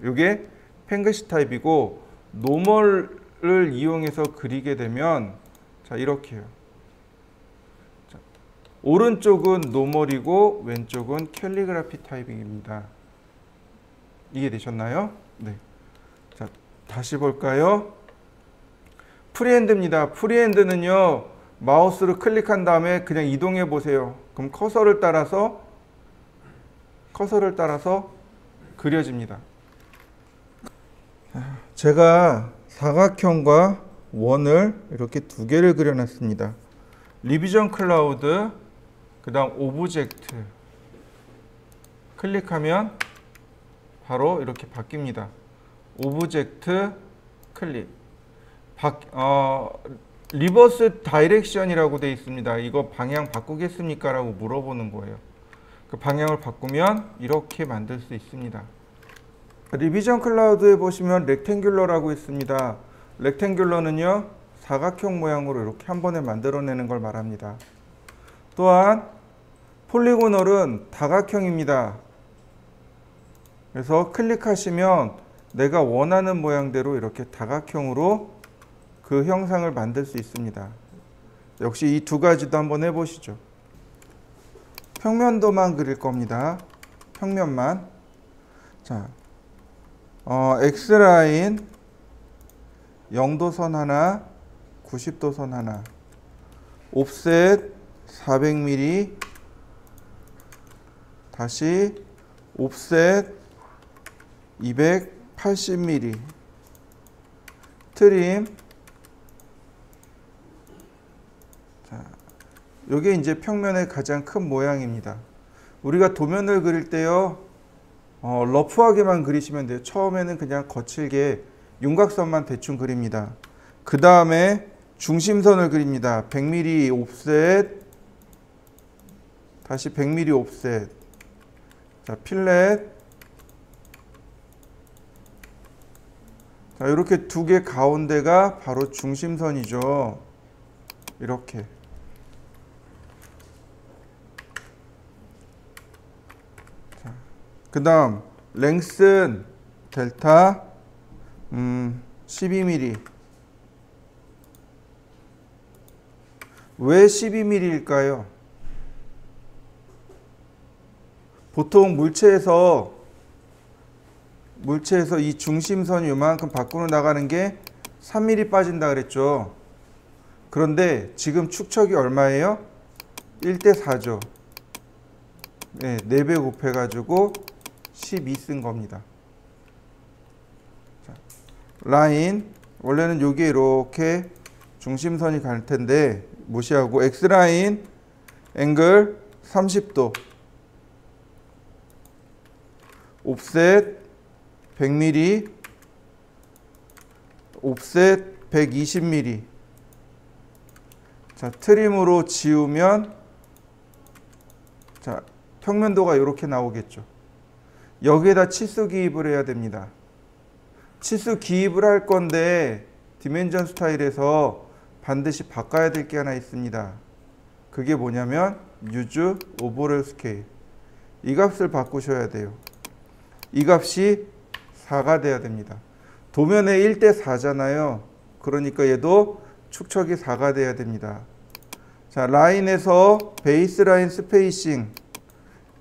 S1: 이게 펭그시 타입이고 노멀을 이용해서 그리게 되면 자, 이렇게요. 자, 오른쪽은 노멀이고 왼쪽은 캘리그라피 타입입니다. 이해되셨나요? 네. 자, 다시 볼까요? 프리핸드입니다. 프리핸드는요, 마우스로 클릭한 다음에 그냥 이동해 보세요. 그럼 커서를 따라서 그려집니다. 제가 사각형과 원을 이렇게 두 개를 그려놨습니다. 리비전 클라우드, 그 다음 오브젝트 클릭하면 바로 이렇게 바뀝니다. 오브젝트 클릭. 리버스 다이렉션이라고 되어 있습니다. 이거 방향 바꾸겠습니까? 라고 물어보는 거예요. 그 방향을 바꾸면 이렇게 만들 수 있습니다. 리비전 클라우드에 보시면 렉탱귤러라고 있습니다. 렉탱귤러는요, 사각형 모양으로 이렇게 한 번에 만들어내는 걸 말합니다. 또한 폴리고널은 다각형입니다. 그래서 클릭하시면 내가 원하는 모양대로 이렇게 다각형으로 그 형상을 만들 수 있습니다. 역시 이 두 가지도 한번 해보시죠. 평면도만 그릴 겁니다. 평면만. 자, X라인 0도선 하나, 90도선 하나, 옵셋 400mm, 다시 옵셋 280mm, 트림. 자, 요게 이제 평면의 가장 큰 모양입니다. 우리가 도면을 그릴 때요, 러프하게만 그리시면 돼요. 처음에는 그냥 거칠게 윤곽선만 대충 그립니다. 그 다음에 중심선을 그립니다. 100mm 옵셋, 다시 100mm 옵셋. 자, 필렛. 자, 이렇게 두 개 가운데가 바로 중심선이죠. 이렇게. 그 다음 랭슨 델타 12mm. 왜 12mm일까요? 보통 물체에서 이 중심선 요만큼 밖으로 나가는 게 3mm 빠진다 그랬죠. 그런데 지금 축척이 얼마예요? 1대 4죠. 네, 4배 곱해가지고 12 쓴 겁니다. 자, 라인 원래는 여기에 이렇게 중심선이 갈 텐데 무시하고 X라인 앵글 30도 옵셋 100mm 옵셋 120mm. 자, 트림으로 지우면 자, 평면도가 이렇게 나오겠죠. 여기에다 치수 기입을 해야 됩니다. 치수 기입을 할 건데 디멘전 스타일에서 반드시 바꿔야 될 게 하나 있습니다. 그게 뭐냐면 use overall scale. 이 값을 바꾸셔야 돼요. 이 값이 4가 돼야 됩니다. 도면에 1대 4잖아요. 그러니까 얘도 축척이 4가 돼야 됩니다. 자, 라인에서 베이스 라인 스페이싱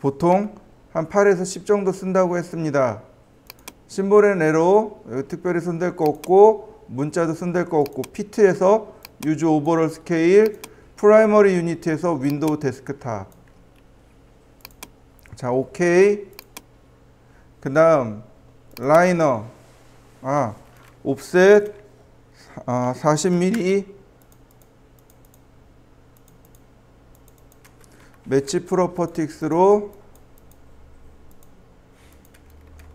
S1: 보통 한 8에서 10 정도 쓴다고 했습니다. 심볼의 내로 특별히 손댈 거 없고 문자도 손댈 거 없고 피트에서 use overall scale 프라이머리 유니트에서 윈도우 데스크탑. 자, 오케이. 그 다음 라이너 옵셋 40mm 매치 프로퍼틱스로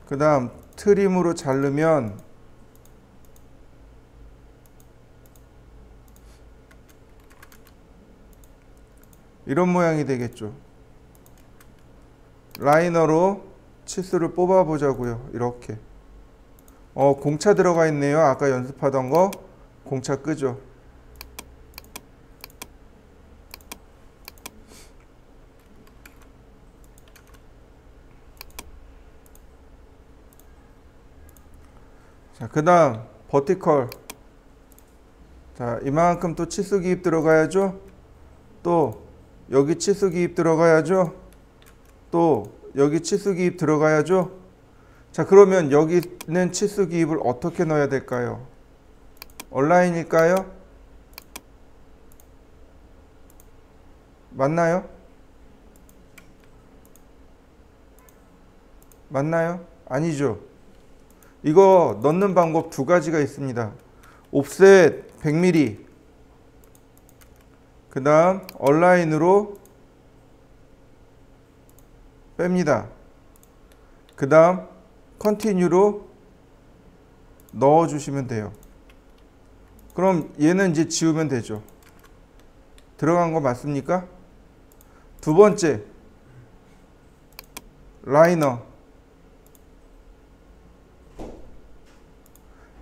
S1: 그 다음 트림으로 자르면 이런 모양이 되겠죠. 라이너로 치수를 뽑아 보자고요. 이렇게 공차 들어가 있네요. 아까 연습하던 거 공차 끄죠. 자, 그 다음 버티컬. 자, 이만큼 또 치수 기입 들어가야죠. 또 여기 치수 기입 들어가야죠. 또 여기 치수 기입 들어가야죠. 자, 그러면 여기는 치수 기입을 어떻게 넣어야 될까요? 온라인일까요? 맞나요? 맞나요? 아니죠. 이거 넣는 방법 두 가지가 있습니다. 옵셋 100mm 그 다음 온라인으로 뺍니다. 그 다음 컨티뉴로 넣어주시면 돼요. 그럼 얘는 이제 지우면 되죠. 들어간 거 맞습니까? 두 번째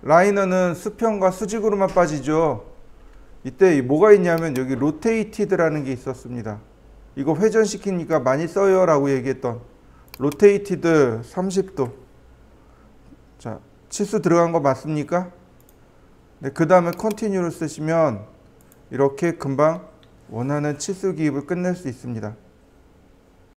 S1: 라이너는 수평과 수직으로만 빠지죠. 이때 뭐가 있냐면 여기 로테이티드라는 게 있었습니다. 이거 회전시키니까 많이 써요 라고 얘기했던 로테이티드 30도. 자, 치수 들어간 거 맞습니까? 네, 그 다음에 컨티뉴를 쓰시면 이렇게 금방 원하는 치수 기입을 끝낼 수 있습니다.